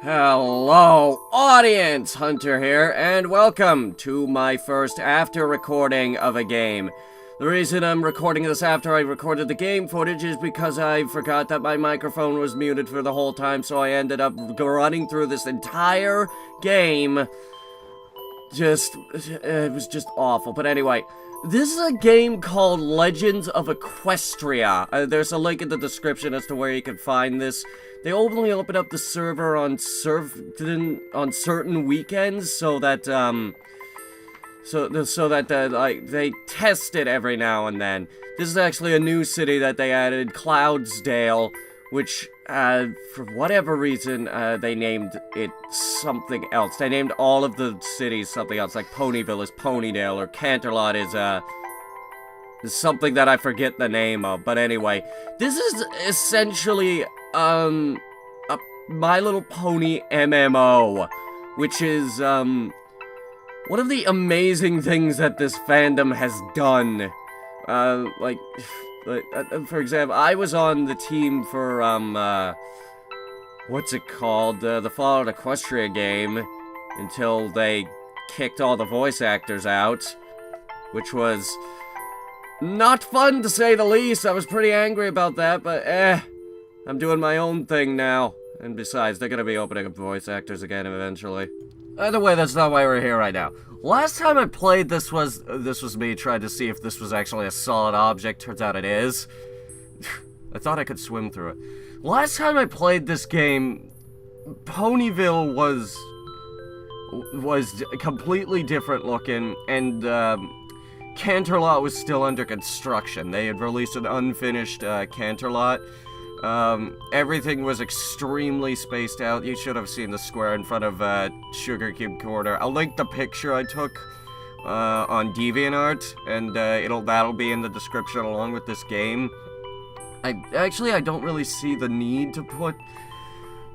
Hello, audience! Hunter here, and welcome to my first after recording of a game. The reason I'm recording this after I recorded the game footage is because I forgot that my microphone was muted for the whole time, so I ended up running through this entire game. It was just awful. But anyway, this is a game called Legends of Equestria. There's a link in the description as to where you can find this. They only open up the server on certain weekends, so that they test it every now and then. This is actually a new city that they added, Cloudsdale, which for whatever reason they named it something else. They named all of the cities something else, like Ponyville is Ponydale, or Canterlot is something that I forget the name of. But anyway, this is essentially a My Little Pony MMO, which is one of the amazing things that this fandom has done. For example, I was on the team for what's it called, the Fallout Equestria game, until they kicked all the voice actors out, which was not fun, to say the least. I was pretty angry about that, but I'm doing my own thing now. And besides, they're gonna be opening up voice actors again eventually. Either way, that's not why we're here right now. Last time I played this was me trying to see if this was actually a solid object. Turns out it is. I thought I could swim through it. Last time I played this game, Ponyville was completely different looking, and Canterlot was still under construction. They had released an unfinished Canterlot. Everything was extremely spaced out. You should have seen the square in front of Sugar Cube Corner. I'll link the picture I took on DeviantArt, and that'll be in the description along with this game. I don't really see the need to put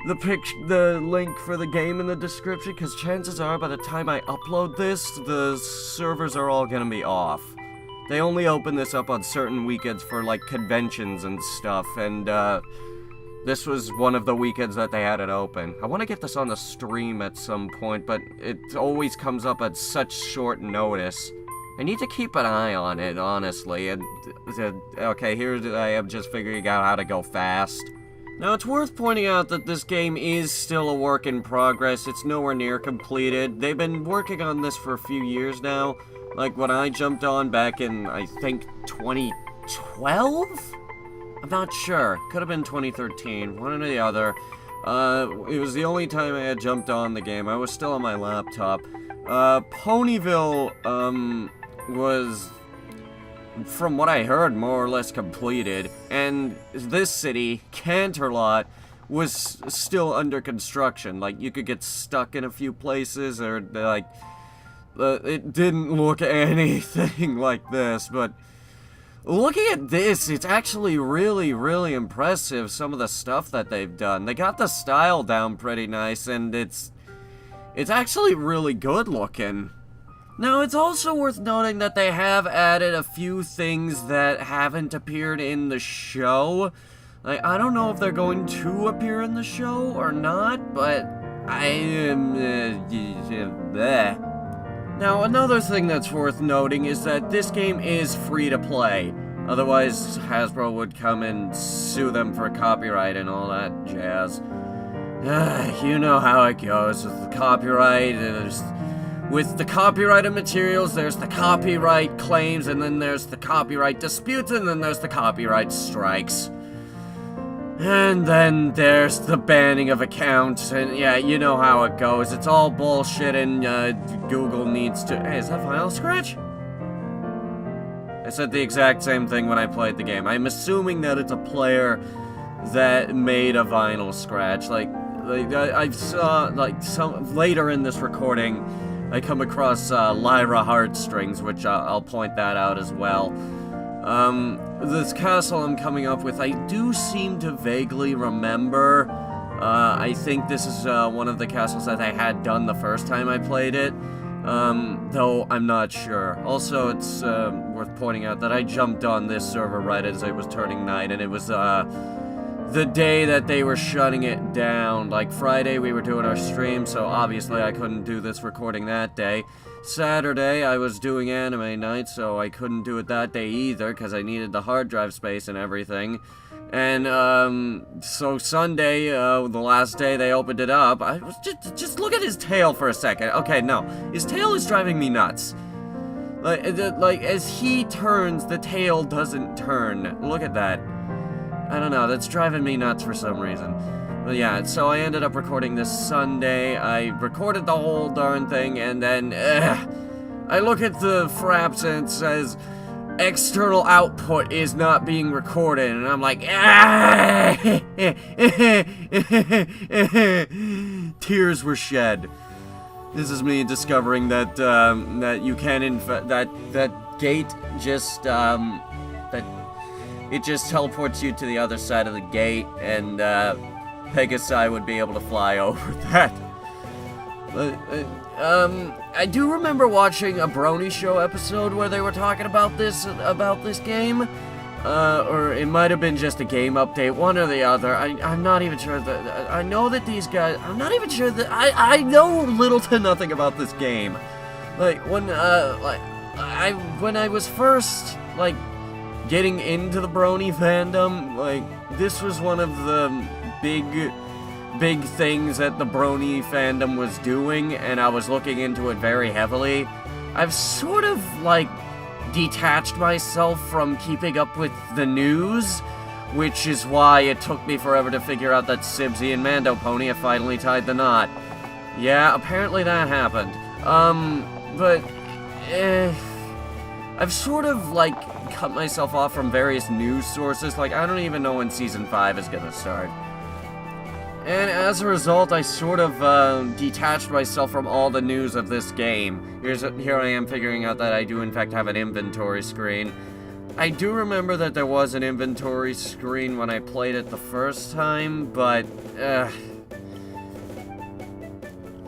the link for the game in the description, because chances are by the time I upload this, the servers are all gonna be off. They only open this up on certain weekends for, like, conventions and stuff, and, this was one of the weekends that they had it open. I want to get this on the stream at some point, but it always comes up at such short notice. I need to keep an eye on it, honestly, and, okay, here I am just figuring out how to go fast. Now, it's worth pointing out that this game is still a work in progress. It's nowhere near completed. They've been working on this for a few years now. Like, when I jumped on back in, I think, 2012? I'm not sure. Could have been 2013. One or the other. It was the only time I had jumped on the game. I was still on my laptop. Ponyville, was, from what I heard, more or less completed. And this city, Canterlot, was still under construction. Like, you could get stuck in a few places, or, like, it didn't look anything like this, but looking at this, it's actually really, really impressive, some of the stuff that they've done. They got the style down pretty nice, and it's actually really good looking. Now, it's also worth noting that they have added a few things that haven't appeared in the show. Like, I don't know if they're going to appear in the show or not, but I am, bleh. Now, another thing that's worth noting is that this game is free to play. Otherwise, Hasbro would come and sue them for copyright and all that jazz. You know how it goes with the copyright. With the copyrighted materials, there's the copyright claims, and then there's the copyright disputes, and then there's the copyright strikes. And then there's the banning of accounts, and yeah, you know how it goes. It's all bullshit, and Google needs to... Hey, is that Vinyl Scratch? I said the exact same thing when I played the game. I'm assuming that it's a player that made a Vinyl Scratch. Like I saw, like, some later in this recording, I come across Lyra Heartstrings, which I'll point that out as well. This castle I'm coming up with, I do seem to vaguely remember. I think this is one of the castles that I had done the first time I played it, though I'm not sure. Also, it's worth pointing out that I jumped on this server right as it was turning night, and it was the day that they were shutting it down. Like, Friday we were doing our stream, so obviously I couldn't do this recording that day. Saturday I was doing anime night, so I couldn't do it that day either, because I needed the hard drive space and everything. And, so Sunday, the last day they opened it up, I was just look at his tail for a second. Okay, no. His tail is driving me nuts. Like, as he turns, the tail doesn't turn. Look at that. I don't know, that's driving me nuts for some reason. But yeah, so I ended up recording this Sunday. I recorded the whole darn thing, and then, I look at the fraps and it says, external output is not being recorded, and I'm like, tears were shed. This is me discovering that, that you can, that gate just, that it just teleports you to the other side of the gate, and, Pegasi would be able to fly over that. I do remember watching a Brony Show episode where they were talking about this game. Or it might have been just a game update, one or the other. I'm not even sure that, I know that these guys, I'm not even sure that, I know little to nothing about this game. Like, when I was first, like, getting into the Brony fandom, like, this was one of the big things that the Brony fandom was doing, and I was looking into it very heavily. I've sort of, like, detached myself from keeping up with the news, which is why it took me forever to figure out that Sibsy and Mando Pony have finally tied the knot. Yeah, apparently that happened. But, I've sort of, like, cut myself off from various news sources. Like, I don't even know when Season 5 is gonna start. And as a result, I sort of, detached myself from all the news of this game. Here I am figuring out that I do in fact have an inventory screen. I do remember that there was an inventory screen when I played it the first time, but,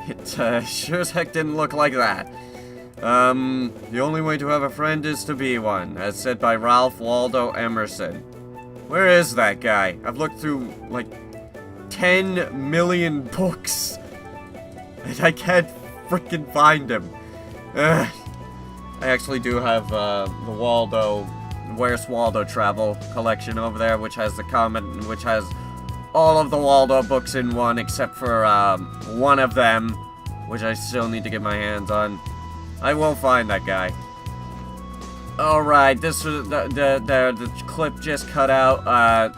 it, sure as heck didn't look like that. The only way to have a friend is to be one, as said by Ralph Waldo Emerson. Where is that guy? I've looked through, like, 10 million books, and I can't freaking find him. I actually do have, the Waldo, Where's Waldo Travel collection over there, which has which has all of the Waldo books in one, except for, one of them, which I still need to get my hands on. I will find that guy. Alright, this was, the clip just cut out.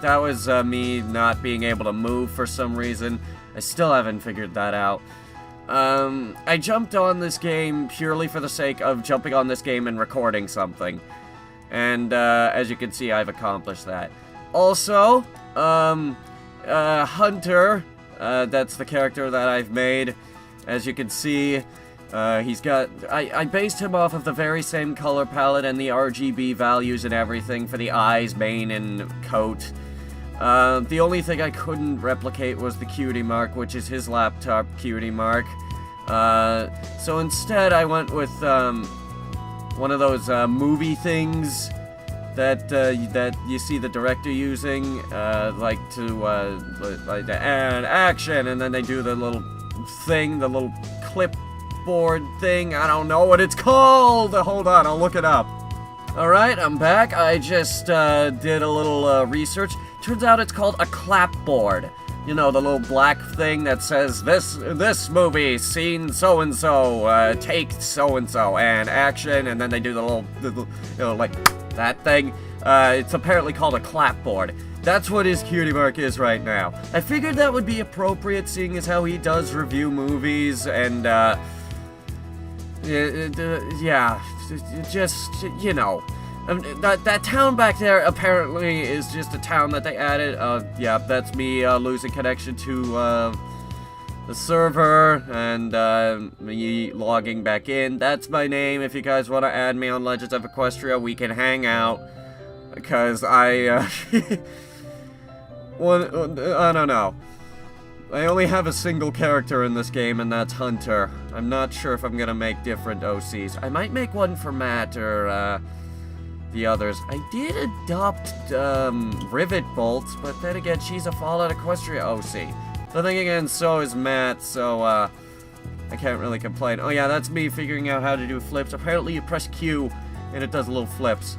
That was, me not being able to move for some reason. I still haven't figured that out. I jumped on this game purely for the sake of jumping on this game and recording something. And, as you can see, I've accomplished that. Also, Hunter, that's the character that I've made. As you can see, he's got, I based him off of the very same color palette and the RGB values and everything for the eyes, mane, and coat. The only thing I couldn't replicate was the cutie mark, which is his laptop cutie mark. So instead I went with, one of those, movie things that, that you see the director using, like and action, and then they do the little thing, the little clipboard thing. I don't know what it's called. Hold on, I'll look it up. Alright, I'm back. I just did a little research. Turns out it's called a clapboard. You know, the little black thing that says, this movie, scene so-and-so, take so-and-so, and action, and then they do the little, you know, like, that thing. It's apparently called a clapboard. That's what his cutie mark is right now. I figured that would be appropriate, seeing as how he does review movies, and, yeah, just, you know. That town back there apparently is just a town that they added. Yeah, that's me losing connection to the server, and me logging back in. That's my name. If you guys want to add me on Legends of Equestria, we can hang out. Because I don't know. I only have a single character in this game, and that's Hunter. I'm not sure if I'm gonna make different OCs. I might make one for Matt, or, the others. I did adopt, Rivet Bolt, but then again, she's a Fallout Equestria OC. But then again, so is Matt, so, I can't really complain. Oh yeah, that's me figuring out how to do flips. Apparently you press Q, and it does little flips.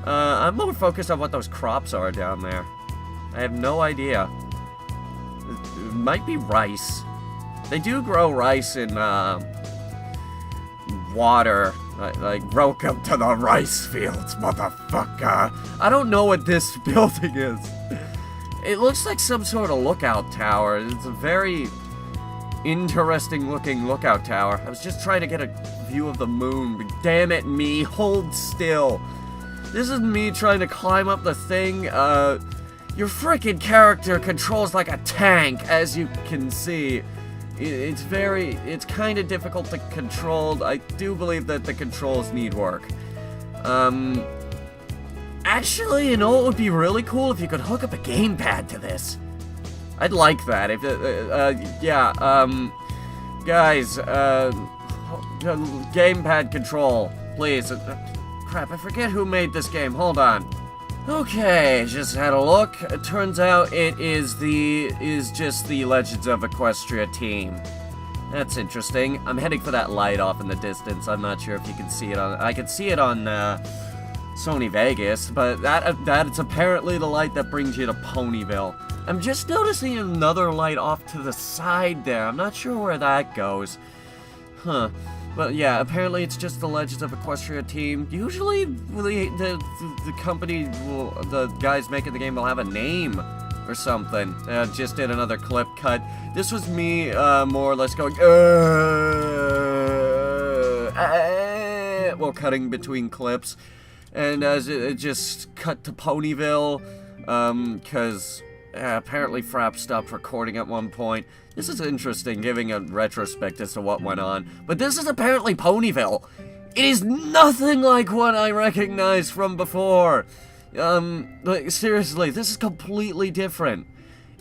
I'm more focused on what those crops are down there. I have no idea. It might be rice. They do grow rice in, water. Like, welcome to the rice fields, motherfucker. I don't know what this building is. It looks like some sort of lookout tower. It's a very interesting looking lookout tower. I was just trying to get a view of the moon, but damn it, me, hold still. This is me trying to climb up the thing. Your frickin' character controls like a tank, as you can see. It's kind of difficult to control. I do believe that the controls need work. Actually, you know what would be really cool if you could hook up a gamepad to this. I'd like that. If, guys, gamepad control, please. Crap, I forget who made this game. Hold on. Okay, just had a look. It turns out it is just the Legends of Equestria team. That's interesting. I'm heading for that light off in the distance. I'm not sure if you can see it on... I can see it on, Sony Vegas, but that's apparently the light that brings you to Ponyville. I'm just noticing another light off to the side there. I'm not sure where that goes. Huh. But yeah, apparently it's just the Legends of Equestria team. Usually, the company, the guys making the game will have a name or something. Just did another clip cut. This was me, more or less going, while cutting between clips. And as it just cut to Ponyville, because apparently Frapp stopped recording at one point. This is interesting, giving a retrospect as to what went on. But this is apparently Ponyville. It is nothing like what I recognized from before. Like, seriously, this is completely different.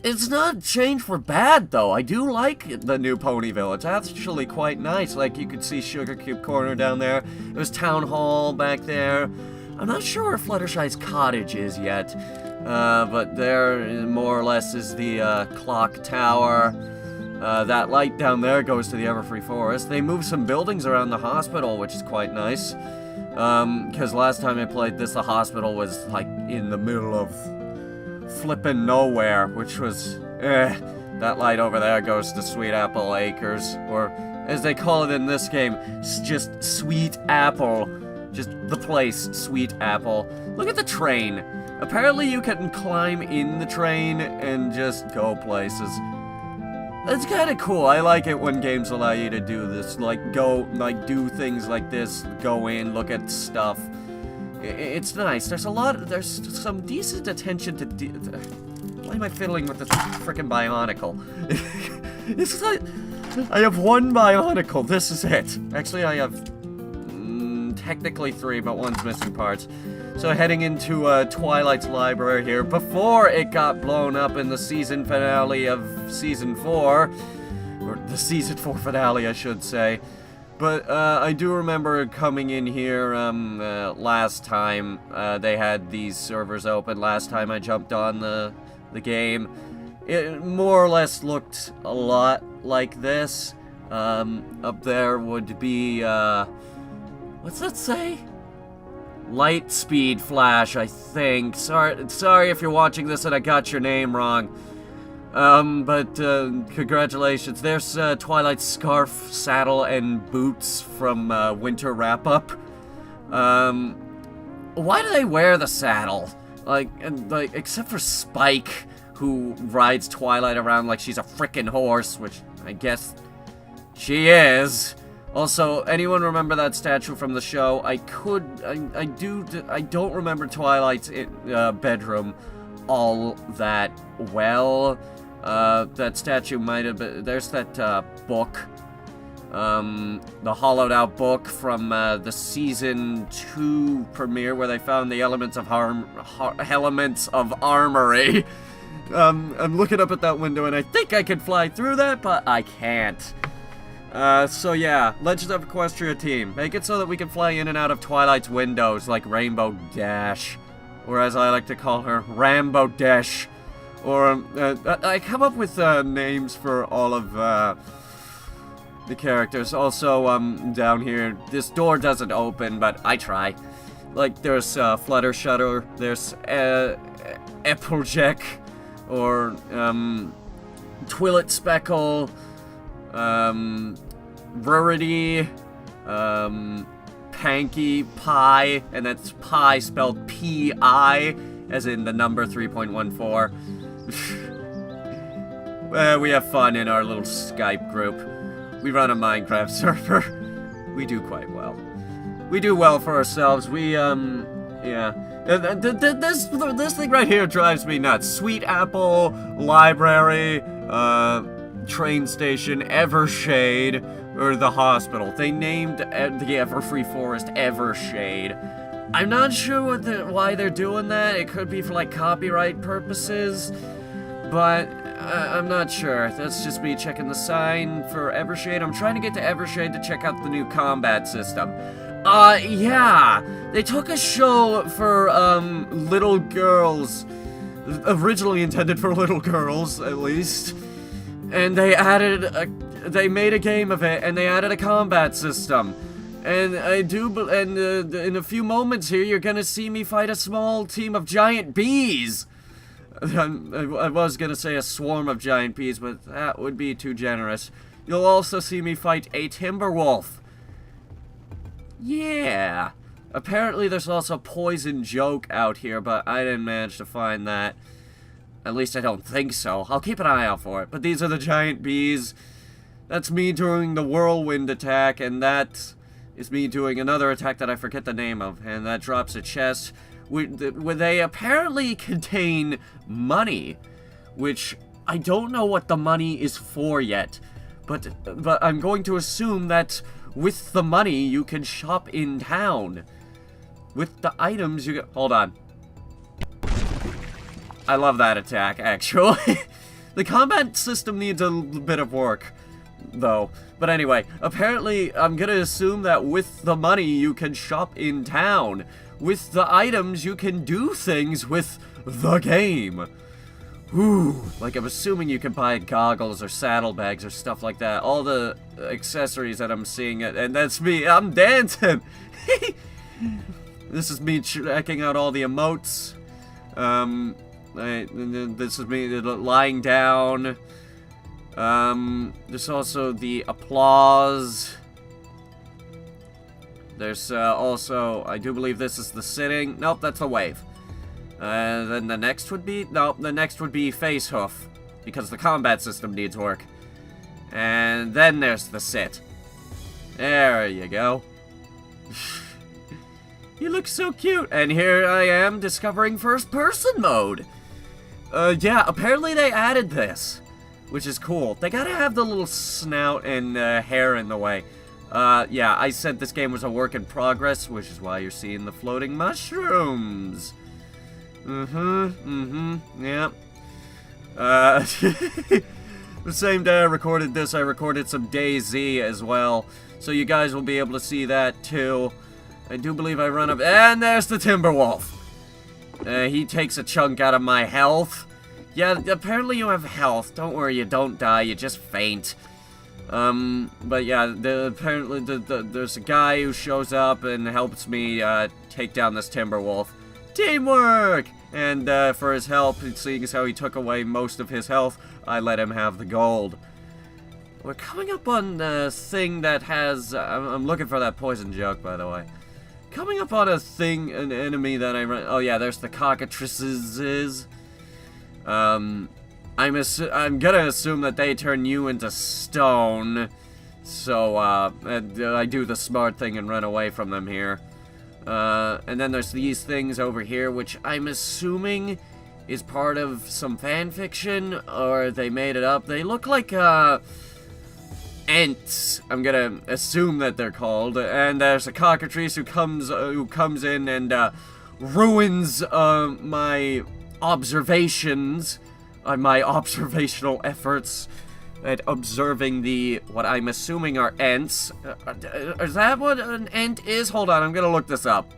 It's not changed for bad, though. I do like the new Ponyville. It's actually quite nice. Like, you could see Sugar Cube Corner down there. There's Town Hall back there. I'm not sure where Fluttershy's cottage is yet. But there, more or less, is the, clock tower. That light down there goes to the Everfree Forest. They moved some buildings around the hospital, which is quite nice. Because last time I played this, the hospital was, like, in the middle of flippin' nowhere, which was, That light over there goes to Sweet Apple Acres, or, as they call it in this game, just Sweet Apple. Just the place, Sweet Apple. Look at the train. Apparently you can climb in the train and just go places. It's kind of cool. I like it when games allow you to do this. Like, do things like this. Go in, look at stuff. It's nice. There's some decent attention to why am I fiddling with this frickin' Bionicle? It's like, I have one Bionicle. This is it. Actually, I have, technically 3, but one's missing parts. So heading into Twilight's library here, before it got blown up in the season finale of Season 4, or the Season 4 finale, I should say. But I do remember coming in here last time they had these servers open. Last time I jumped on the game, it more or less looked a lot like this. Up there would be, what's that say? Light Speed Flash, I think. Sorry if you're watching this and I got your name wrong. But congratulations. There's Twilight's scarf, saddle, and boots from Winter Wrap-Up. Why do they wear the saddle? Like, except for Spike, who rides Twilight around like she's a frickin' horse, which I guess she is. Also, anyone remember that statue from the show? I don't remember Twilight's bedroom all that well. That statue might have been... There's that, book. The hollowed out book from, the Season 2 premiere where they found the elements of armory. I'm looking up at that window and I think I can fly through that, but I can't. So yeah, Legends of Equestria team. Make it so that we can fly in and out of Twilight's windows like Rainbow Dash. Or as I like to call her, Rambo Dash. Or, I come up with, names for all of, the characters. Also, down here, this door doesn't open, but I try. Like, there's, Fluttershy, there's, Applejack, or, Twillet Speckle, Rarity, Panky, Pie, and that's Pie spelled P-I, as in the number 3.14. We have fun in our little Skype group. We run a Minecraft server. We do quite well. We do well for ourselves. We, yeah. This thing right here drives me nuts. Sweet Apple, Library, train station, Evershade, or the hospital. They named the Everfree Forest Evershade. I'm not sure why they're doing that. It could be for, like, copyright purposes, but I'm not sure. That's just me checking the sign for Evershade. I'm trying to get to Evershade to check out the new combat system. Yeah. They took a show for, little girls. Originally intended for little girls, at least. And they they made a game of it, and they added a combat system. And in a few moments here, you're gonna see me fight a small team of giant bees. I was gonna say a swarm of giant bees, but that would be too generous. You'll also see me fight a Timberwolf. Yeah. Apparently there's also Poison Joke out here, but I didn't manage to find that. At least I don't think so. I'll keep an eye out for it. But these are the giant bees. That's me doing the whirlwind attack, and that is me doing another attack that I forget the name of, and that drops a chest where they apparently contain money, which I don't know what the money is for yet, but I'm going to assume that with the money you can shop in town. With the items you get... Hold on. I love that attack, actually. The combat system needs a bit of work, though. But anyway, apparently I'm gonna assume that with the money you can shop in town. With the items you can do things with the game. Ooh, like I'm assuming you can buy goggles or saddlebags or stuff like that. All the accessories that I'm seeing, and that's me. I'm dancing. This is me checking out all the emotes. This is me lying down. There's also the applause. There's also, I do believe this is the sitting. Nope, that's the wave. Then the next would be, nope, the next would be face hoof, because the combat system needs work. And then there's the sit. There you go. You look so cute. And here I am discovering first-person mode. Yeah, apparently they added this, which is cool. They gotta have the little snout and hair in the way. Yeah, I said this game was a work in progress, which is why you're seeing the floating mushrooms. Yeah. The same day I recorded this, I recorded some DayZ as well, so you guys will be able to see that too. I do believe I run up, and there's the Timberwolf. He takes a chunk out of my health. Yeah, apparently you have health. Don't worry, you don't die, you just faint. But yeah, apparently there's a guy who shows up and helps me take down this Timberwolf. Teamwork! And for his help, seeing as how he took away most of his health, I let him have the gold. We're coming up on the thing that has... I'm looking for that poison joke, by the way. Coming up on a thing, an enemy that I run... Oh yeah, there's the cockatrices. I'm gonna assume that they turn you into stone. So, I do the smart thing and run away from them here. And then there's these things over here, which I'm assuming is part of some fan fiction, or they made it up. They look like, Ents. I'm gonna assume that they're called. And there's a cockatrice who comes in and, ruins, my observations, my observational efforts. at observing what I'm assuming are ents. Is that what an ent is? Hold on, I'm gonna look this up.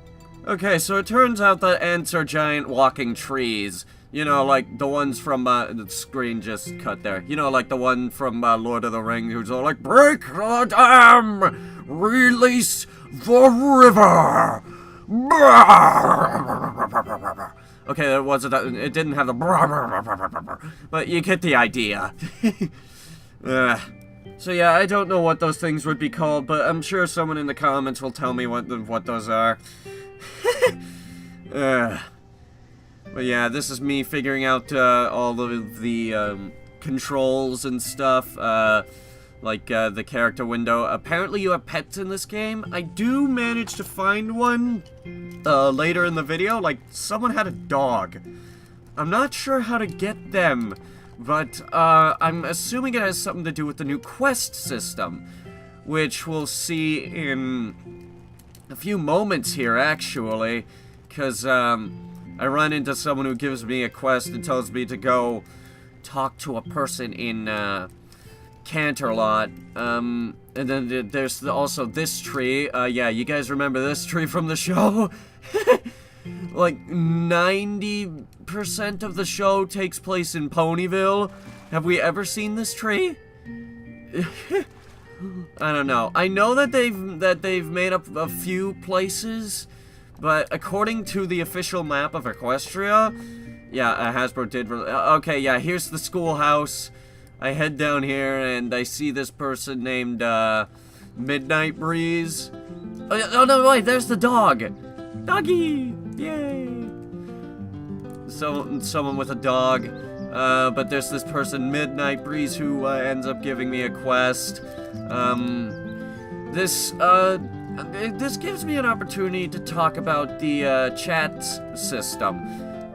Okay, so it turns out that ents are giant walking trees. You know, like the ones from, the screen just cut there. You know, like the one from, Lord of the Rings, who's all like, break the dam! Release the river! Okay, that wasn't, it didn't have the but you get the idea. So yeah, I don't know what those things would be called, but I'm sure someone in the comments will tell me what those are. But yeah, this is me figuring out all of the controls and stuff, like the character window. Apparently you have pets in this game. I do manage to find one later in the video. Like, someone had a dog. I'm not sure how to get them, but I'm assuming it has something to do with the new quest system, which we'll see in a few moments here, actually, because I run into someone who gives me a quest and tells me to go talk to a person in Canterlot. And then there's also this tree. Yeah, you guys remember this tree from the show? Like, 90% of the show takes place in Ponyville. Have we ever seen this tree? I don't know. I know that they've made up a few places, but according to the official map of Equestria, yeah, Hasbro did. Okay, yeah, here's the schoolhouse. I head down here and I see this person named Midnight Breeze. Oh no, wait, there's the dog. Doggy, yay! So someone with a dog. But there's this person, Midnight Breeze, who ends up giving me a quest. This gives me an opportunity to talk about the chat system.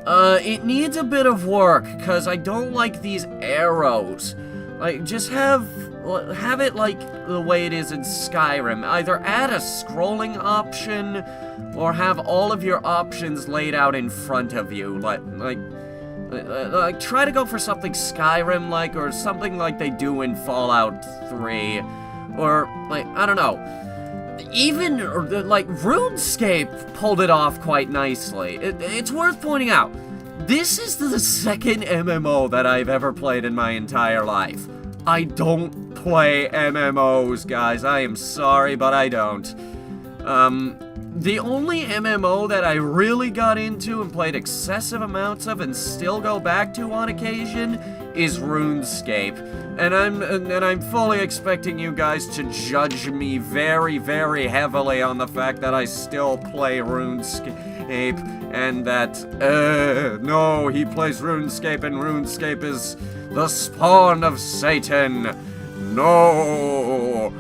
It needs a bit of work, because I don't like these arrows. Like, just have it like the way it is in Skyrim. Either add a scrolling option, or have all of your options laid out in front of you. Like try to go for something Skyrim-like, or something like they do in Fallout 3. Or, like, I don't know. Even, like, RuneScape pulled it off quite nicely. It's worth pointing out, this is the second MMO that I've ever played in my entire life. I don't play MMOs, guys. I am sorry, but I don't. The only MMO that I really got into and played excessive amounts of and still go back to on occasion is RuneScape. And I'm fully expecting you guys to judge me very, very heavily on the fact that I still play RuneScape, and that, no, he plays RuneScape, and RuneScape is the spawn of Satan. No!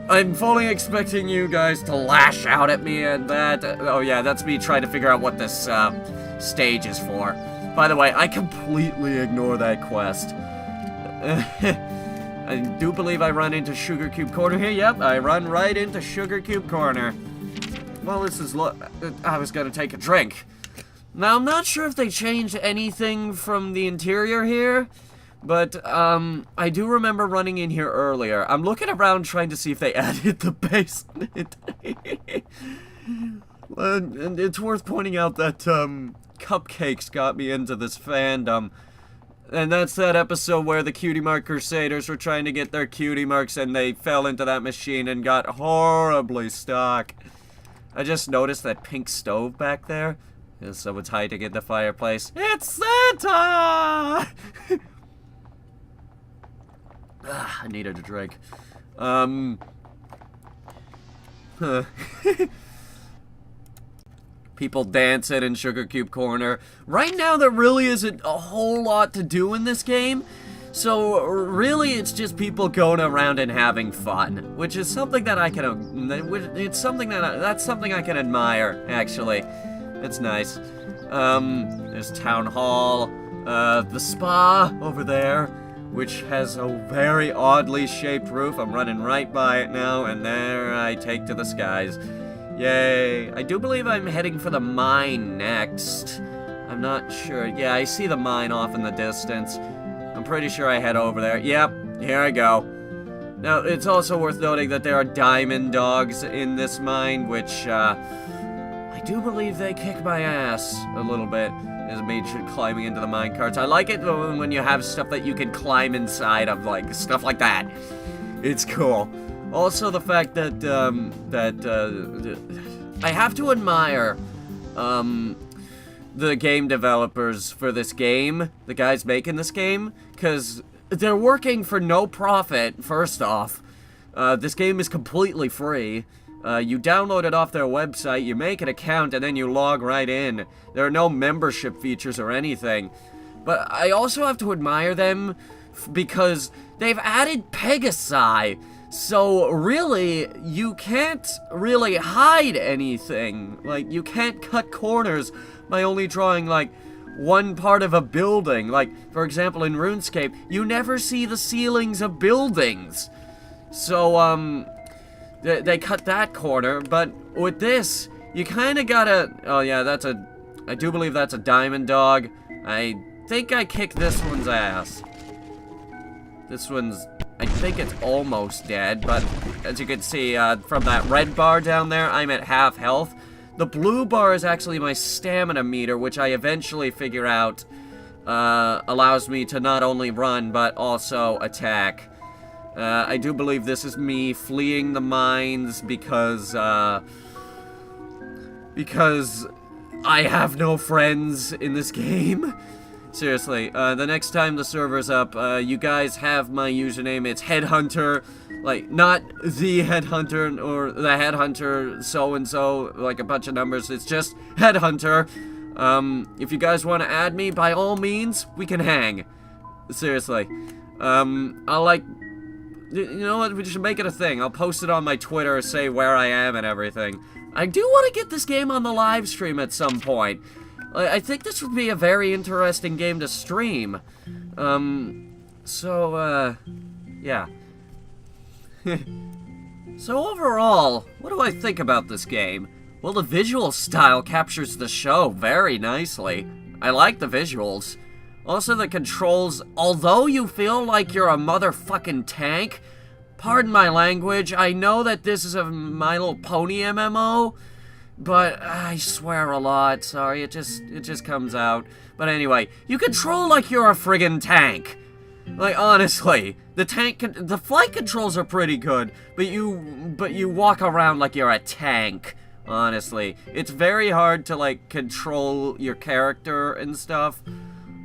I'm fully expecting you guys to lash out at me and that. Oh yeah, that's me trying to figure out what this stage is for. By the way, I completely ignore that quest. I do believe I run into Sugar Cube Corner here. Yep, I run right into Sugar Cube Corner. Well, this is I was gonna take a drink. Now, I'm not sure if they changed anything from the interior here, but, I do remember running in here earlier. I'm looking around trying to see if they added the basement. And it's worth pointing out that, Cupcakes got me into this fandom. And that's that episode where the Cutie Mark Crusaders were trying to get their cutie marks and they fell into that machine and got horribly stuck. I just noticed that pink stove back there. Someone's hiding in the fireplace. It's Santa! I needed a drink. People dancing in Sugar Cube Corner. Right now, there really isn't a whole lot to do in this game. So, really, it's just people going around and having fun. Which is something that I can... It's something that's something I can admire, actually. It's nice. There's Town Hall. The spa over there, which has a very oddly shaped roof. I'm running right by it now, and there I take to the skies. Yay. I do believe I'm heading for the mine next. I'm not sure. Yeah, I see the mine off in the distance. I'm pretty sure I head over there. Yep, here I go. Now, it's also worth noting that there are diamond dogs in this mine, which, I do believe they kick my ass a little bit, as me climbing into the mine carts. I like it when you have stuff that you can climb inside of, like, stuff like that. It's cool. Also, the fact that, I have to admire, the game developers for this game, the guys making this game, because they're working for no profit, first off. This game is completely free. You download it off their website, you make an account, and then you log right in. There are no membership features or anything. But I also have to admire them because they've added Pegasi. So really, you can't really hide anything. Like, you can't cut corners by only drawing, like, one part of a building. Like, for example, in RuneScape, you never see the ceilings of buildings. So, they cut that corner, but with this, you kind of gotta... Oh, yeah, I do believe that's a diamond dog. I think I kicked this one's ass. This one's... I think it's almost dead, but as you can see from that red bar down there, I'm at half health. The blue bar is actually my stamina meter, which I eventually figure out allows me to not only run, but also attack. I do believe this is me fleeing the mines because I have no friends in this game. Seriously, the next time the server's up, you guys have my username. It's Headhunter, like, not the Headhunter or the Headhunter so-and-so, like a bunch of numbers. It's just Headhunter. If you guys want to add me, by all means, we can hang. Seriously. I'll, like, you know what, we should make it a thing. I'll post it on my Twitter, say where I am and everything. I do want to get this game on the live stream at some point. I think this would be a very interesting game to stream. Yeah. So overall, what do I think about this game? Well, the visual style captures the show very nicely. I like the visuals. Also, the controls, although you feel like you're a motherfucking tank, pardon my language, I know that this is a My Little Pony MMO, but I swear a lot, sorry, it just comes out. But anyway, you control like you're a friggin' tank. Like, honestly, the flight controls are pretty good, but you walk around like you're a tank, honestly. It's very hard to, like, control your character and stuff.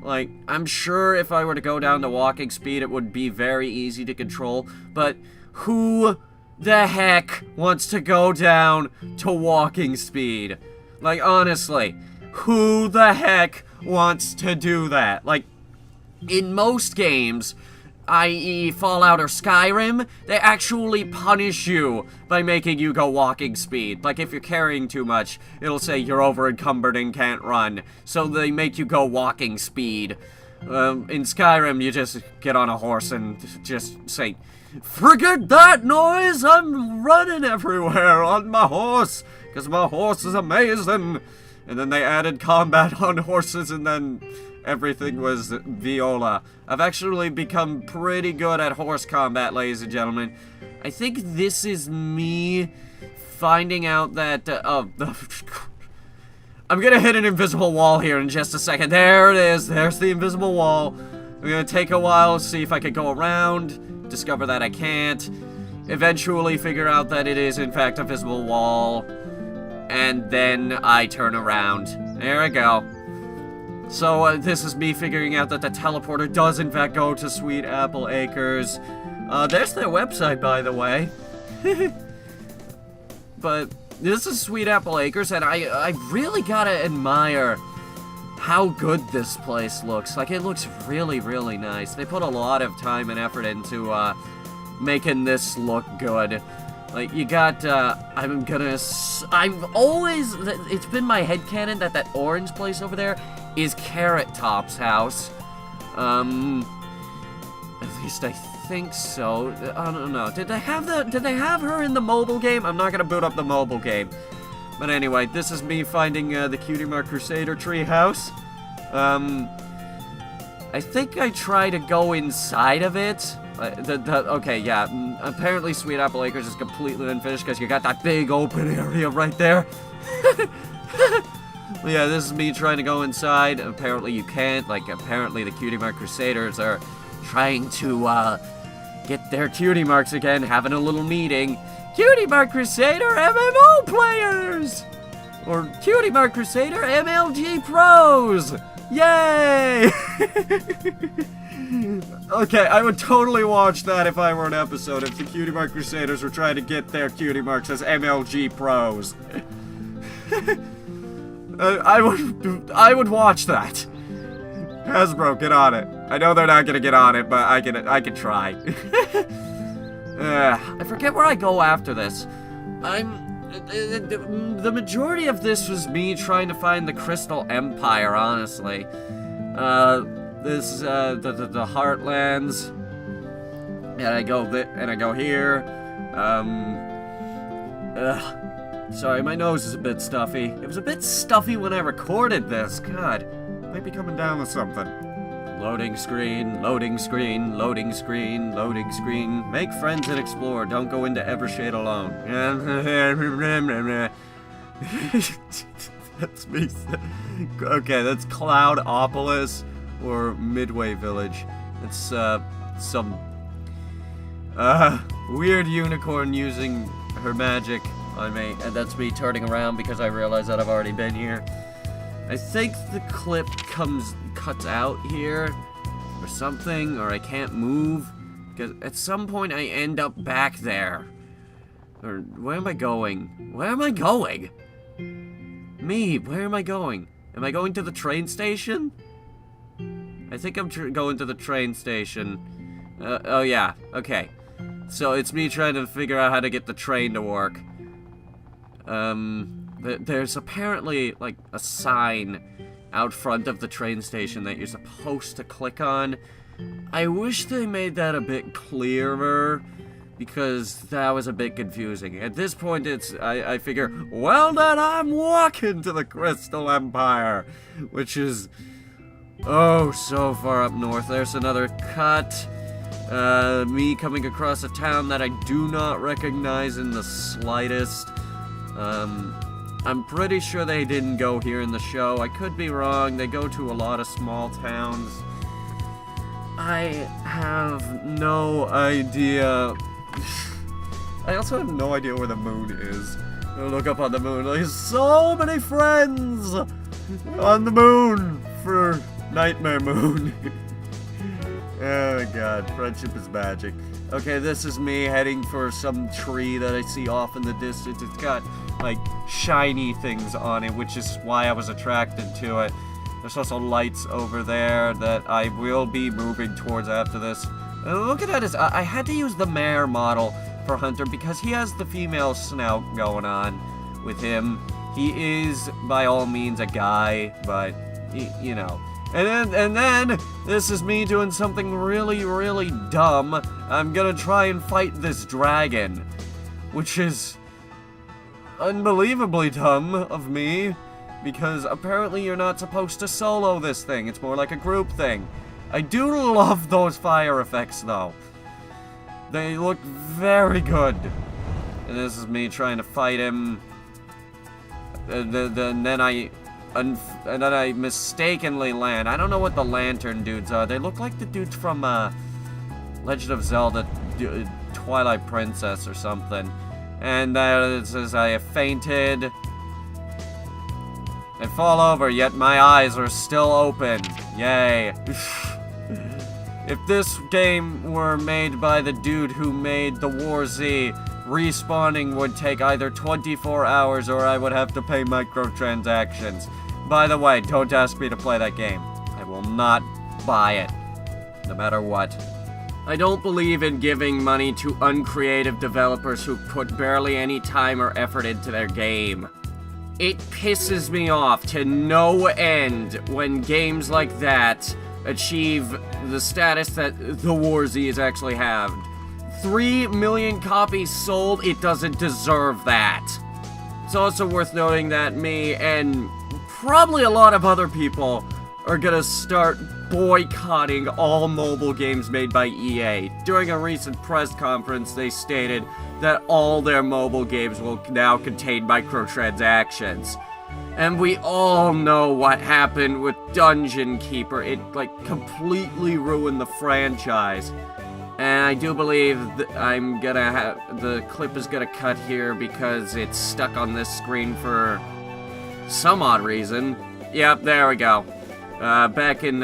Like, I'm sure if I were to go down to walking speed, it would be very easy to control, but who the heck wants to go down to walking speed? Like, honestly, who the heck wants to do that? Like, in most games, i.e. Fallout or Skyrim, they actually punish you by making you go walking speed. Like, if you're carrying too much, it'll say you're over encumbered and can't run, so they make you go walking speed. In Skyrim, you just get on a horse and just say, "Forget that noise, I'm running everywhere on my horse, because my horse is amazing." And then they added combat on horses, and then everything was viola. I've actually become pretty good at horse combat, ladies and gentlemen. I think this is me finding out that, I'm gonna hit an invisible wall here in just a second. There it is, there's the invisible wall. I'm gonna take a while, see if I can go around, discover that I can't, eventually figure out that it is in fact a visible wall, and then I turn around. There I go. So, this is me figuring out that the teleporter does in fact go to Sweet Apple Acres. There's their website, by the way. But this is Sweet Apple Acres, and I really gotta admire how good this place looks. Like, it looks really, really nice. They put a lot of time and effort into, making this look good. Like, you got, I've always, it's been my headcanon that orange place over there is Carrot Top's house. At least I think so. I don't know. Did they have her in the mobile game? I'm not gonna boot up the mobile game. But anyway, this is me finding the Cutie Mark Crusader tree house. I think I try to go inside of it. Okay, yeah. Apparently Sweet Apple Acres is completely unfinished because you got that big open area right there. Yeah, this is me trying to go inside. Apparently you can't. Like, apparently the Cutie Mark Crusaders are trying to, get their cutie marks again, having a little meeting. Cutie Mark Crusader MMO players! Or Cutie Mark Crusader MLG pros! Yay! Okay, I would totally watch that if I were an episode, if the Cutie Mark Crusaders were trying to get their cutie marks as MLG pros. I would watch that. Hasbro, get on it. I know they're not gonna get on it, but I can try. I forget where I go after this. The majority of this was me trying to find the Crystal Empire, honestly. This is the Heartlands, and I go here. Sorry, my nose is a bit stuffy. It was a bit stuffy when I recorded this. God, might be coming down with something. Loading screen, loading screen, loading screen, loading screen. Make friends and explore. Don't go into Evershade alone. That's me. Okay, that's Cloudopolis or Midway Village. It's some weird unicorn using her magic on me, and that's me turning around because I realize that I've already been here. I think the clip cuts out here or something, or I can't move because at some point I end up back there. Or where am I going? Where am I going? Me, where am I going? Am I going to the train station? I think I'm going to the train station. Oh yeah, okay. So it's me trying to figure out how to get the train to work. There's apparently, like, a sign out front of the train station that you're supposed to click on. I wish they made that a bit clearer, because that was a bit confusing. At this point, I figure, well then, I'm walking to the Crystal Empire, which is, oh, so far up north. There's another cut. Me coming across a town that I do not recognize in the slightest. I'm pretty sure they didn't go here in the show. I could be wrong. They go to a lot of small towns. I have no idea. I also have no idea where the moon is. I look up on the moon. There's so many friends on the moon for Nightmare Moon. Oh god, friendship is magic. Okay, this is me heading for some tree that I see off in the distance. It's got, like, shiny things on it, which is why I was attracted to it. There's also lights over there that I will be moving towards after this. Look at that. I had to use the mare model for Hunter because he has the female snout going on with him. He is, by all means, a guy, but, you know. And then, this is me doing something really, really dumb. I'm gonna try and fight this dragon, which is unbelievably dumb of me, because apparently you're not supposed to solo this thing. It's more like a group thing. I do love those fire effects, though. They look very good. And this is me trying to fight him. And then I mistakenly land. I don't know what the lantern dudes are. They look like the dudes from Legend of Zelda Twilight Princess or something. And it says I have fainted. I fall over, yet my eyes are still open. Yay. If this game were made by the dude who made the War Z, respawning would take either 24 hours or I would have to pay microtransactions. By the way, don't ask me to play that game. I will not buy it, no matter what. I don't believe in giving money to uncreative developers who put barely any time or effort into their game. It pisses me off to no end when games like that achieve the status that the War Z's actually have. 3 million copies sold, it doesn't deserve that. It's also worth noting that me and probably a lot of other people are gonna start boycotting all mobile games made by EA. During a recent press conference, they stated that all their mobile games will now contain microtransactions. And we all know what happened with Dungeon Keeper. It, like, completely ruined the franchise. And I do believe that I'm gonna have... the clip is gonna cut here because it's stuck on this screen for some odd reason. Yep, there we go. Back in,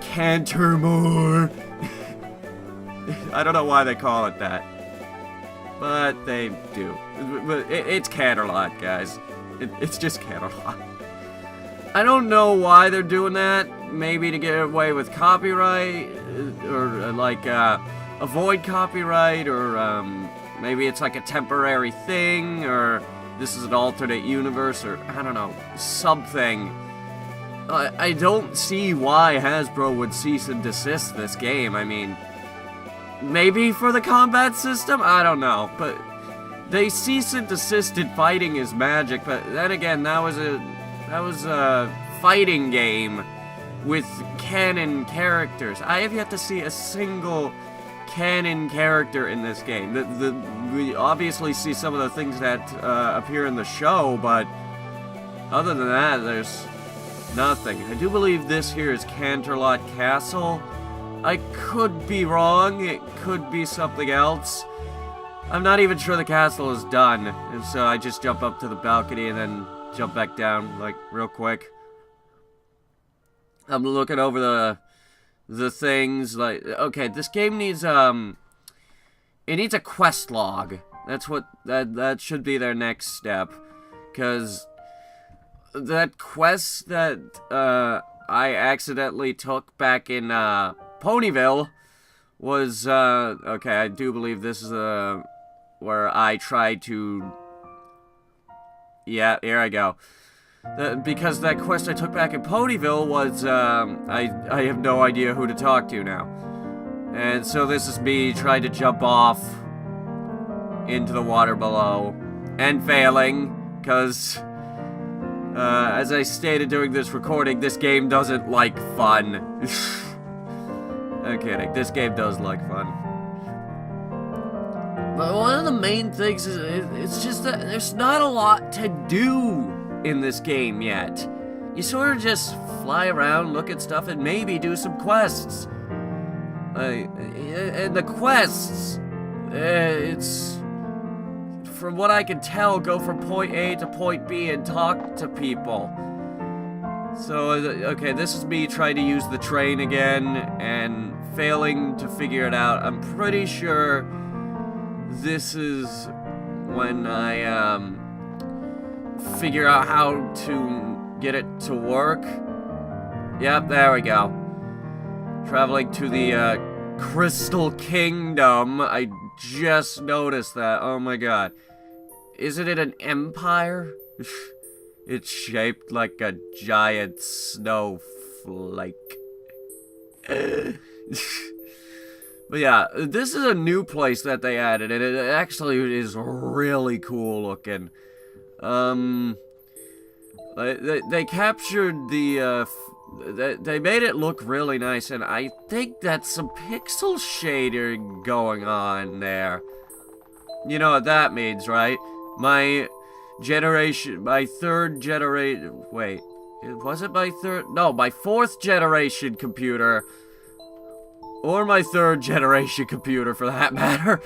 Cantermore. I don't know why they call it that. But they do. It's Canterlot, guys. It's just Canterlot. I don't know why they're doing that. Maybe to get away with copyright, or like avoid copyright, or maybe it's like a temporary thing, or this is an alternate universe, or I don't know, something. I don't see why Hasbro would cease and desist this game. I mean, maybe for the combat system? I don't know, but they cease and desisted Fighting is Magic, but then again, that was a fighting game with canon characters. I have yet to see a single canon character in this game. We obviously see some of the things that appear in the show, but other than that, there's nothing. I do believe this here is Canterlot Castle. I could be wrong. It could be something else. I'm not even sure the castle is done, and so I just jump up to the balcony and then jump back down, like, real quick. I'm looking over the things, like, okay, this game needs, it needs a quest log. That's what, that should be their next step, because that quest that, I accidentally took back in, Ponyville was, okay, I do believe this is, where I tried to... Yeah, here I go. Because that quest I took back in Ponyville was, I have no idea who to talk to now. And so this is me trying to jump off into the water below. And failing, because, as I stated during this recording, this game doesn't like fun. I'm kidding, this game does like fun. But one of the main things is, it's just that there's not a lot to do in this game yet. You sort of just fly around, look at stuff, and maybe do some quests. And the quests, it's... from what I can tell, go from point A to point B and talk to people. So, okay, this is me trying to use the train again, and failing to figure it out. I'm pretty sure this is when I, figure out how to get it to work. Yep, there we go. Traveling to the, Crystal Kingdom. I just noticed that. Oh my god. Isn't it an empire? It's shaped like a giant snowflake. But yeah, this is a new place that they added, and it actually is really cool looking. They captured the, they made it look really nice, and I think that's some pixel shading going on there. You know what that means, right? My third generation, wait, was it my third? No, my fourth generation computer, or my third generation computer for that matter,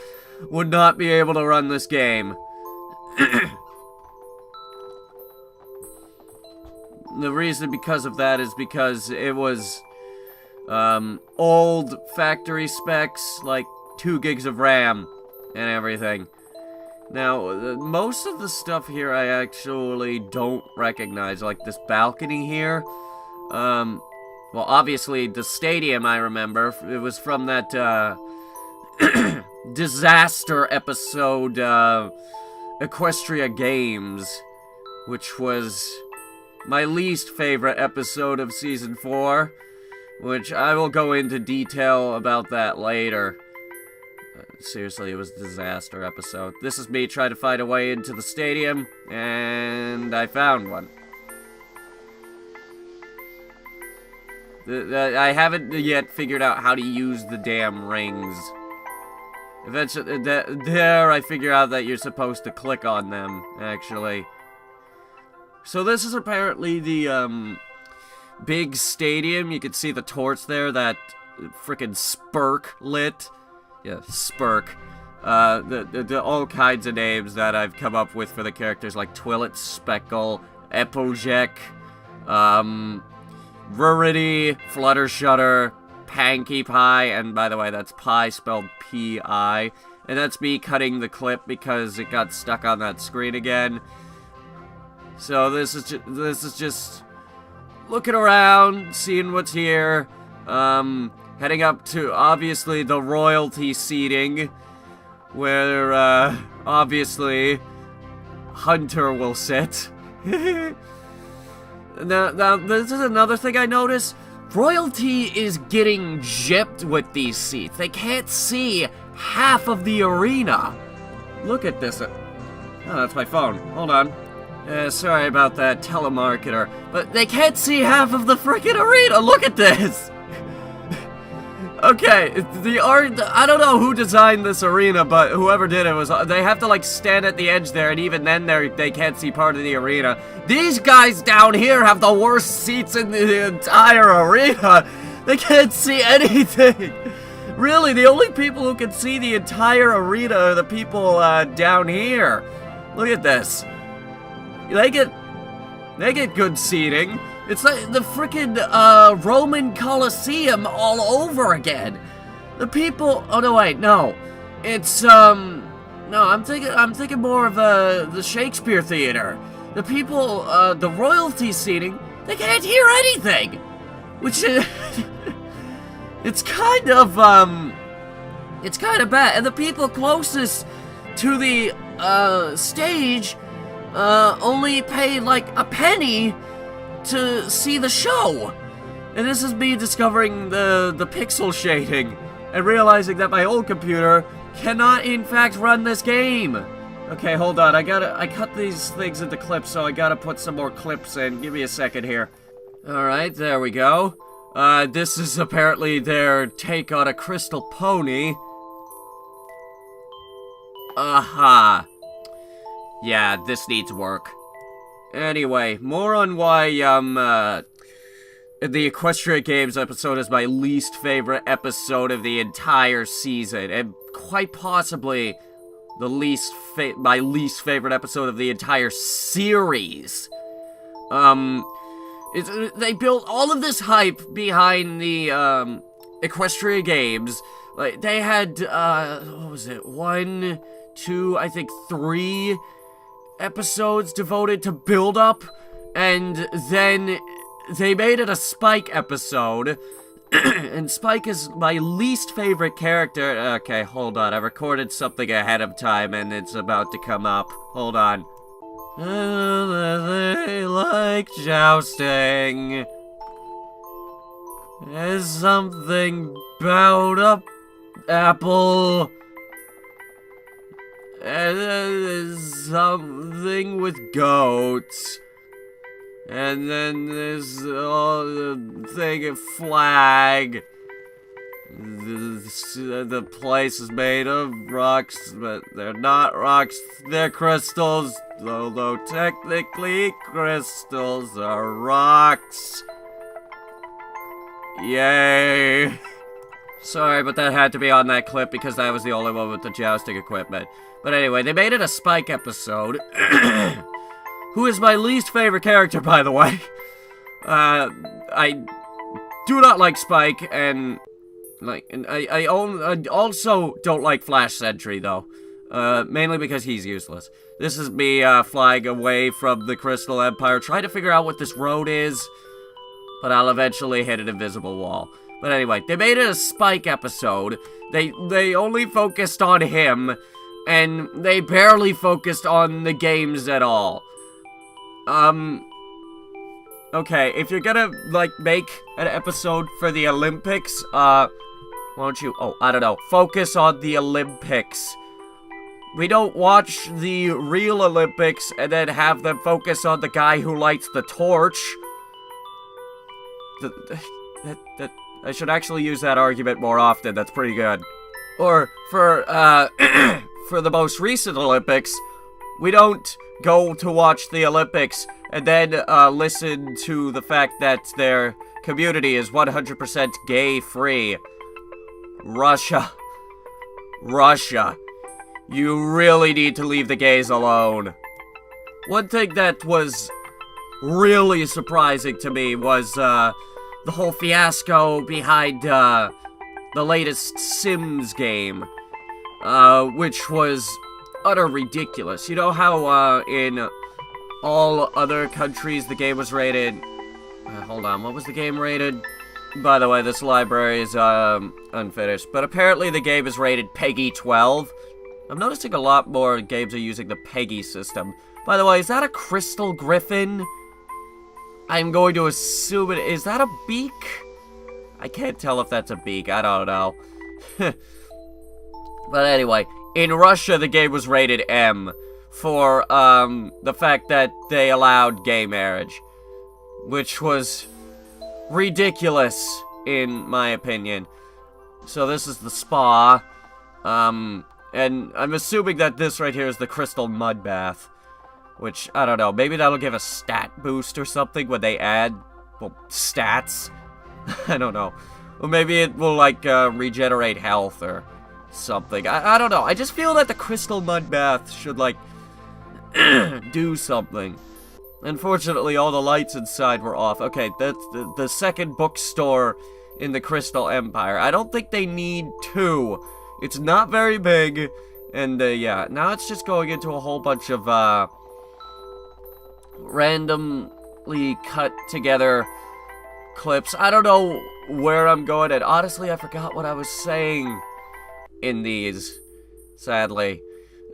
would not be able to run this game. The reason because of that is because it was, old factory specs, like 2 gigs of RAM and everything. Now, most of the stuff here I actually don't recognize, like this balcony here. Well, obviously, the stadium I remember, it was from that, disaster episode, Equestria Games, which was my least favorite episode of Season 4, which I will go into detail about that later. Seriously, it was a disaster episode. This is me trying to find a way into the stadium, and I found one. I haven't yet figured out how to use the damn rings. Eventually, there I figure out that you're supposed to click on them, actually. So this is apparently the, big stadium. You can see the torch there, that frickin' Spurk lit. Yeah, Spurk. The all kinds of names that I've come up with for the characters, like Twillet, Speckle, Applejack, Rarity, Fluttershutter, Panky Pie, and by the way, that's pie spelled P-I. And that's me cutting the clip because it got stuck on that screen again. So this is just looking around, seeing what's here. Heading up to, obviously, the royalty seating, where, obviously, Hunter will sit. Now, this is another thing I noticed. Royalty is getting gypped with these seats. They can't see half of the arena. Look at this. Oh, that's my phone. Hold on. Sorry about that, telemarketer. But they can't see half of the frickin' arena. Look at this. Okay, the art, I don't know who designed this arena, but whoever did it was, they have to like stand at the edge there, and even then they can't see part of the arena. These guys down here have the worst seats in the entire arena. They can't see anything. Really, the only people who can see the entire arena are the people down here. Look at this. They get good seating. It's like the frickin' Roman Colosseum all over again. The people. Oh no, wait, no. It's no. I'm thinking more of the Shakespeare Theater. The people, the royalty seating, they can't hear anything, which is it's kind of bad. And the people closest to the stage only pay like a penny to see the show. And this is me discovering the pixel shading and realizing that my old computer cannot in fact run this game. Okay, hold on, I cut these things into clips, so I gotta put some more clips in. Give me a second here. Alright, there we go. This is apparently their take on a crystal pony. Aha. Yeah, this needs work. Anyway, more on why, the Equestria Games episode is my least favorite episode of the entire season, and quite possibly the my least favorite episode of the entire series. They built all of this hype behind the, Equestria Games. Like, they had, what was it, 1, 2, I think 3 episodes devoted to build-up, and then they made it a Spike episode, and Spike is my least favorite character. Okay, hold on, I recorded something ahead of time, and it's about to come up. Hold on. They like jousting. There's something about a apple. And then there's something with goats. And then there's the thing of flag. The place is made of rocks, but they're not rocks, they're crystals. Although technically crystals are rocks. Yay. Sorry, but that had to be on that clip because that was the only one with the jousting equipment. But anyway, they made it a Spike episode. Who is my least favorite character, by the way. I do not like Spike, and I also don't like Flash Sentry, though. Mainly because he's useless. This is me flying away from the Crystal Empire, trying to figure out what this road is, but I'll eventually hit an invisible wall. But anyway, they made it a Spike episode. They only focused on him, and they barely focused on the games at all. Okay, if you're gonna, like, make an episode for the Olympics, why don't you, I don't know, focus on the Olympics. We don't watch the real Olympics and then have them focus on the guy who lights the torch. I should actually use that argument more often. That's pretty good. Or, for, for the most recent Olympics, we don't go to watch the Olympics and then, listen to the fact that their community is 100% gay-free. Russia. You really need to leave the gays alone. One thing that was really surprising to me was, the whole fiasco behind, the latest Sims game, which was utter ridiculous. You know how, in all other countries the game was rated... hold on, what was the game rated? By the way, this library is, unfinished, but apparently the game is rated PEGI 12. I'm noticing a lot more games are using the PEGI system. By the way, is that a crystal griffin? I'm going to assume it... Is that a beak? I can't tell if that's a beak. I don't know. But anyway, in Russia, the game was rated M for, the fact that they allowed gay marriage. Which was ridiculous, in my opinion. So this is the spa. And I'm assuming that this right here is the crystal mud bath. Which, I don't know, maybe that'll give a stat boost or something when they add, well, stats. I don't know. Or maybe it will, like, regenerate health or something. I don't know. I just feel that the crystal mud bath should, like, do something. Unfortunately, all the lights inside were off. Okay, that's the second bookstore in the Crystal Empire. I don't think they need two. It's not very big. And, yeah. Now it's just going into a whole bunch of, randomly cut together clips. I don't know where I'm going, and honestly, I forgot what I was saying in these, sadly.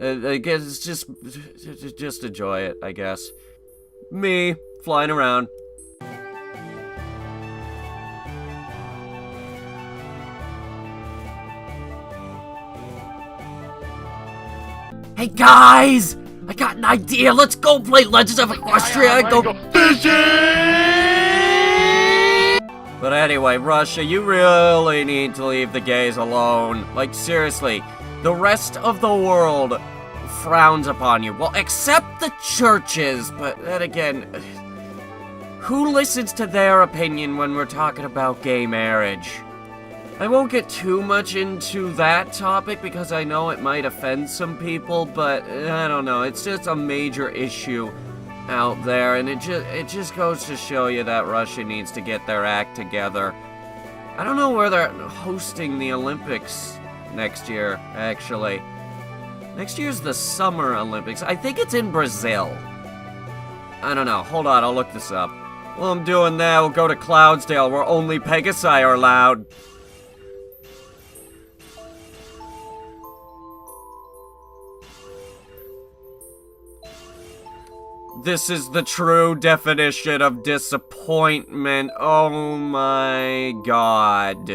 I guess just enjoy it, I guess. Me, flying around. Hey guys! I got an idea! Let's go play Legends of Equestria and go fishing! But anyway, Russia, you really need to leave the gays alone. Like, seriously, the rest of the world frowns upon you. Well, except the churches, but then again, who listens to their opinion when we're talking about gay marriage? I won't get too much into that topic because I know it might offend some people, but I don't know, it's just a major issue out there, and it just goes to show you that Russia needs to get their act together. I don't know where they're hosting the Olympics next year, actually. Next year's the Summer Olympics. I think it's in Brazil. I don't know. Hold on, I'll look this up. While I'm doing that, we'll go to Cloudsdale, where only Pegasi are allowed. This is the true definition of disappointment. Oh my god.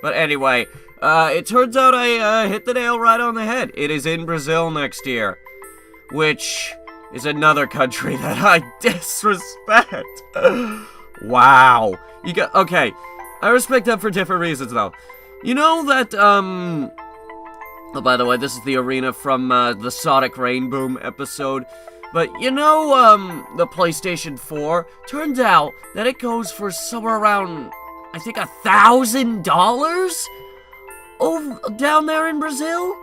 But anyway, it turns out I hit the nail right on the head. It is in Brazil next year. Which is another country that I disrespect. Wow. Okay, I respect them for different reasons though. You know that, oh, by the way, this is the arena from, the Sonic Rainboom episode. But, you know, the PlayStation 4, turns out that it goes for somewhere around, I think, $1,000? Down there in Brazil?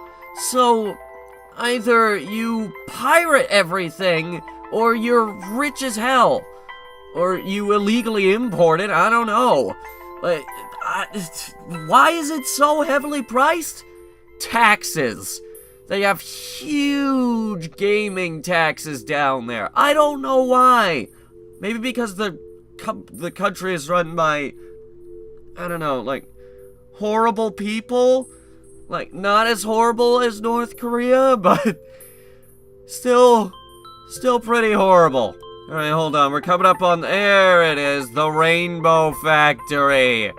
So, either you pirate everything, or you're rich as hell. Or you illegally import it, I don't know. But, why is it so heavily priced? Taxes. They have huge gaming taxes down there. I don't know why. Maybe because the country is run by, I don't know, like, horrible people? Like, not as horrible as North Korea, but still pretty horrible. Alright, hold on. We're coming up on, there it is, the Rainbow Factory.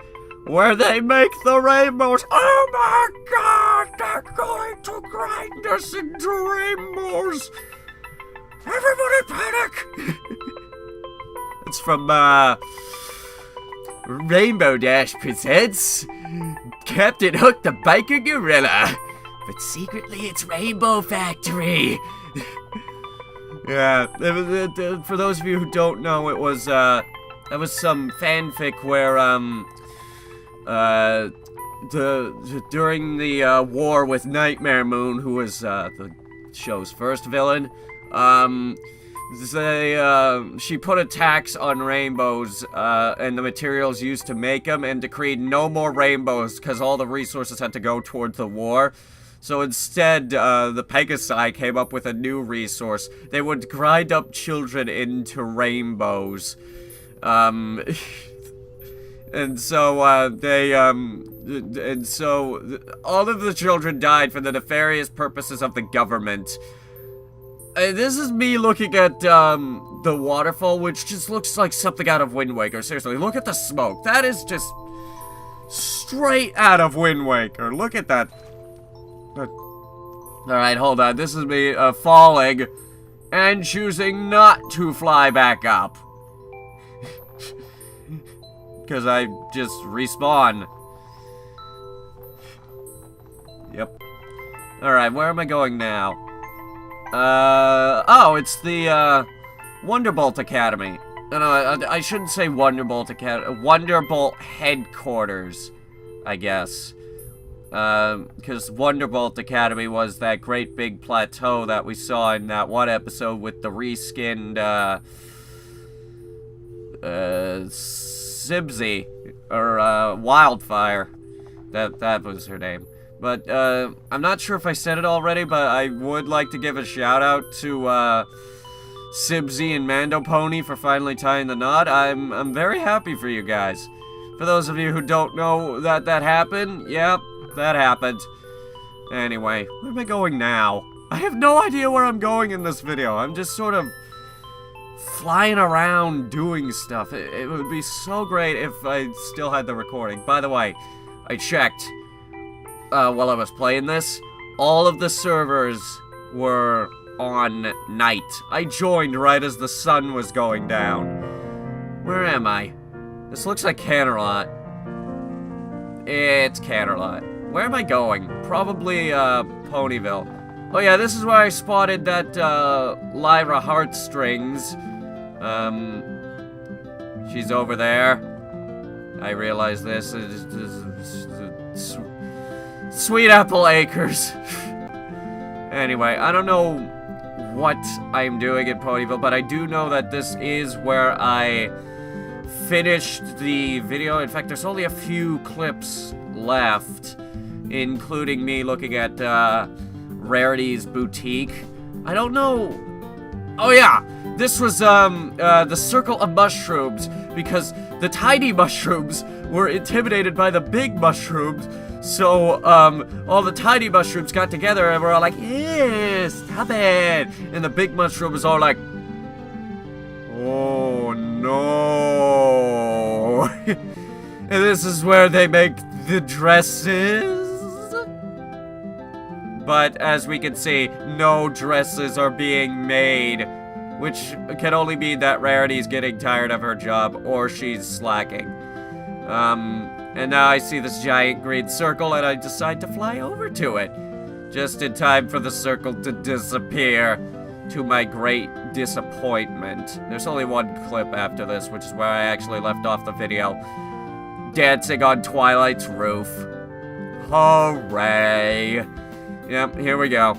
Where they make the rainbows. Oh my god, they're going to grind us into rainbows. Everybody panic. It's from, Rainbow Dash presents Captain Hook the Biker Gorilla. But secretly it's Rainbow Factory. Yeah, for those of you who don't know, it was, that was some fanfic where, during the, war with Nightmare Moon, who was, the show's first villain, she put a tax on rainbows, and the materials used to make them, and decreed no more rainbows, because all the resources had to go towards the war. So instead, the Pegasi came up with a new resource. They would grind up children into rainbows. And so, all of the children died for the nefarious purposes of the government. This is me looking at, the waterfall, which just looks like something out of Wind Waker. Seriously, look at the smoke. That is just straight out of Wind Waker. Look at that. Alright, hold on. This is me, falling and choosing not to fly back up. Because I just respawn. Yep. Alright, where am I going now? Oh, it's the, Wonderbolt Academy. No, I shouldn't say Wonderbolt Academy. Wonderbolt Headquarters, I guess. Because Wonderbolt Academy was that great big plateau that we saw in that one episode with the reskinned, Sibsy, or, Wildfire. That was her name. But, I'm not sure if I said it already, but I would like to give a shout out to, Sibsy and Mando Pony for finally tying the knot. I'm very happy for you guys. For those of you who don't know that happened, yep, that happened. Anyway, where am I going now? I have no idea where I'm going in this video. I'm just sort of flying around doing stuff. It would be so great if I still had the recording. By the way, I checked while I was playing this. All of the servers were on night. I joined right as the sun was going down. Where am I? This looks like Canterlot. It's Canterlot. Where am I going? Probably, Ponyville. Oh yeah, this is where I spotted that, Lyra Heartstrings. She's over there. I realize this is Sweet Apple Acres. Anyway, I don't know what I'm doing in Ponyville, but I do know that this is where I finished the video. In fact, there's only a few clips left, including me looking at Rarity's boutique. I don't know. Oh yeah, this was the circle of mushrooms, because the tiny mushrooms were intimidated by the big mushrooms. So all the tiny mushrooms got together and were all like, "Yeah, stop it!" And the big mushroom was all like, "Oh no!" And this is where they make the dresses. But as we can see, no dresses are being made, which can only mean that Rarity's getting tired of her job or she's slacking. And now I see this giant green circle and I decide to fly over to it. Just in time for the circle to disappear, to my great disappointment. There's only one clip after this, which is where I actually left off the video. Dancing on Twilight's roof. Hooray! Yep, here we go.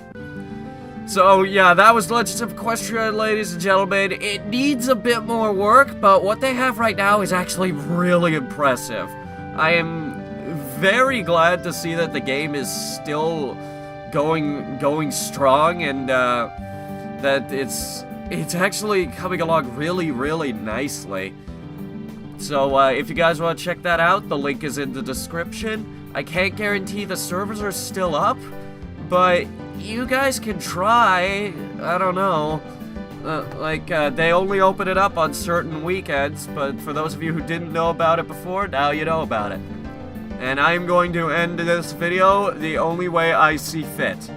So, yeah, that was Legends of Equestria, ladies and gentlemen. It needs a bit more work, but what they have right now is actually really impressive. I am very glad to see that the game is still going strong, and that it's actually coming along really, really nicely. So if you guys want to check that out, the link is in the description. I can't guarantee the servers are still up, but you guys can try. I don't know. They only open it up on certain weekends, but for those of you who didn't know about it before, now you know about it. And I'm going to end this video the only way I see fit.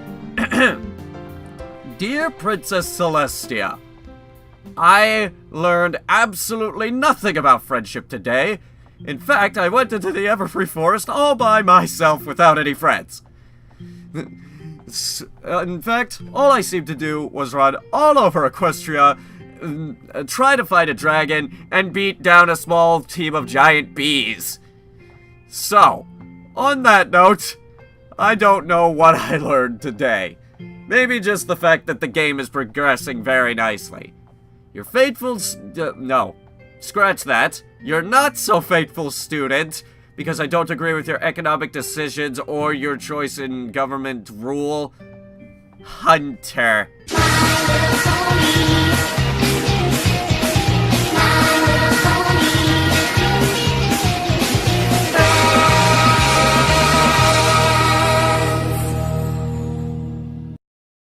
Dear Princess Celestia, I learned absolutely nothing about friendship today, In fact, I went into the Everfree Forest all by myself without any friends. In fact, all I seemed to do was run all over Equestria, try to fight a dragon, and beat down a small team of giant bees. So, on that note, I don't know what I learned today. Maybe just the fact that the game is progressing very nicely. Your faithful no. Scratch that. You're not so faithful student, because I don't agree with your economic decisions or your choice in government rule. Hunter. My little pony.